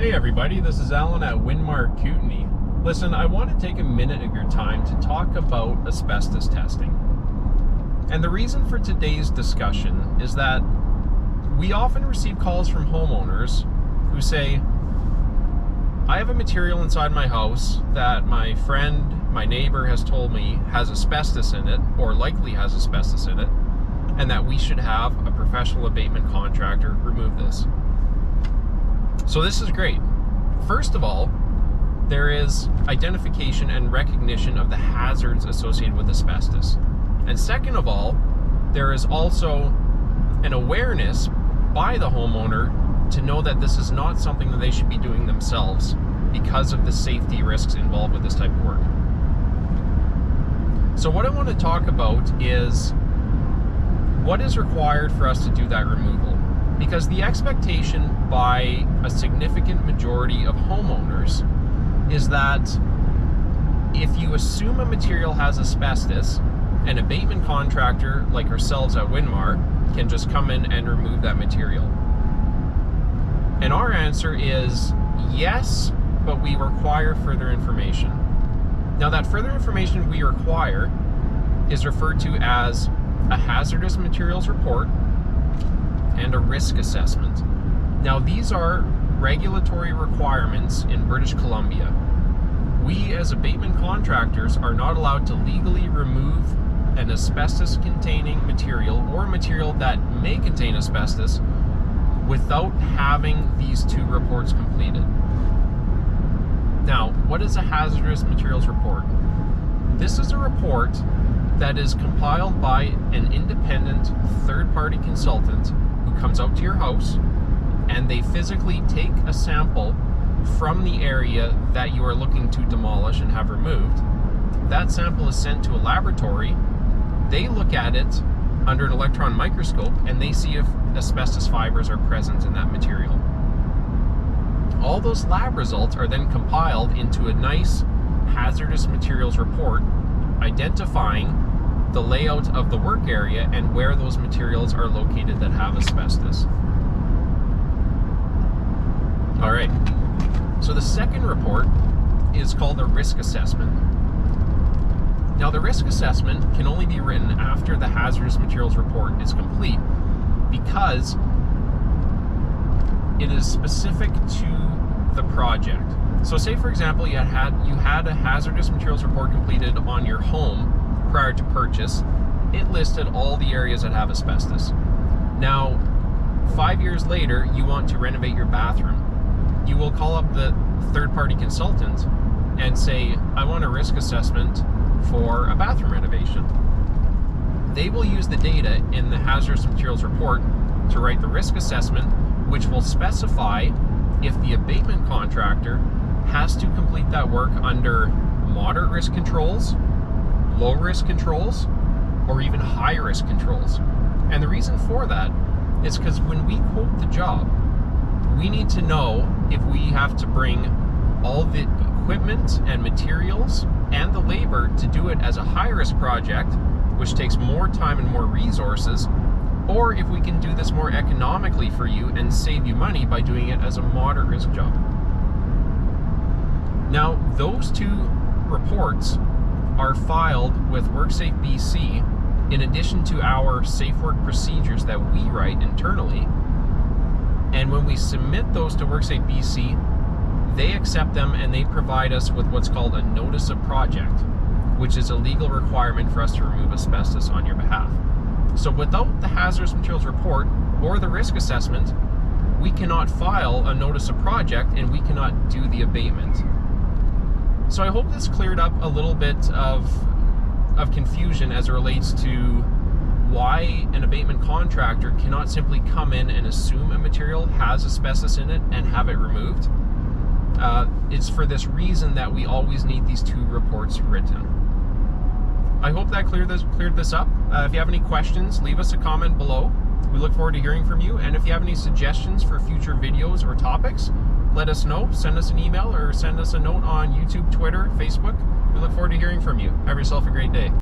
Hey everybody, this is Alan at Winmar Kootenay. Listen, I want to take a minute of your time to talk about asbestos testing. And the reason for today's discussion is that we often receive calls from homeowners who say, I have a material inside my house that my friend, my neighbor has told me has asbestos in it, or likely has asbestos in it, and that we should have a professional abatement contractor remove this. So this is great. First of all, there is identification and recognition of the hazards associated with asbestos. And second of all, there is also an awareness by the homeowner to know that this is not something that they should be doing themselves because of the safety risks involved with this type of work. So what I want to talk about is what is required for us to do that removal. Because the expectation by a significant majority of homeowners is that if you assume a material has asbestos, an abatement contractor like ourselves at Winmar can just come in and remove that material. And our answer is yes, but we require further information. Now that further information we require is referred to as a hazardous materials report and a risk assessment. Now these are regulatory requirements in British Columbia. We as abatement contractors are not allowed to legally remove an asbestos containing material or material that may contain asbestos without having these two reports completed. Now, what is a hazardous materials report? This is a report that is compiled by an independent third-party consultant who comes out to your house and they physically take a sample from the area that you are looking to demolish and have removed. That sample is sent to a laboratory. They look at it under an electron microscope and they see if asbestos fibers are present in that material. All those lab results are then compiled into a nice hazardous materials report identifying the layout of the work area and where those materials are located that have asbestos. All right, so the second report is called a risk assessment. Now the risk assessment can only be written after the hazardous materials report is complete because it is specific to the project. So say for example you had a hazardous materials report completed on your home prior to purchase. It listed all the areas that have asbestos. Now 5 years later you want to renovate your bathroom. You will call up the third-party consultant and say, I want a risk assessment for a bathroom renovation. They will use the data in the hazardous materials report to write the risk assessment, which will specify if the abatement contractor has to complete that work under moderate risk controls, low risk controls, or even high risk controls. And the reason for that is because when we quote the job, we need to know if we have to bring all the equipment and materials and the labor to do it as a high-risk project, which takes more time and more resources, or if we can do this more economically for you and save you money by doing it as a moderate-risk job. Now, those two reports are filed with WorkSafe BC in addition to our safe work procedures that we write internally. And when we submit those to WorkSafe BC, they accept them and they provide us with what's called a notice of project, which is a legal requirement for us to remove asbestos on your behalf. So without the hazardous materials report or the risk assessment, we cannot file a notice of project and we cannot do the abatement. So I hope this cleared up a little bit of confusion as it relates to why an abatement contractor cannot simply come in and assume a material has asbestos in it and have it removed. It's for this reason that we always need these two reports written. I hope that cleared this up. If you have any questions, leave us a comment below. We look forward to hearing from you. And if you have any suggestions for future videos or topics, let us know. Send us an email or send us a note on YouTube, Twitter, Facebook. We look forward to hearing from you. Have yourself a great day.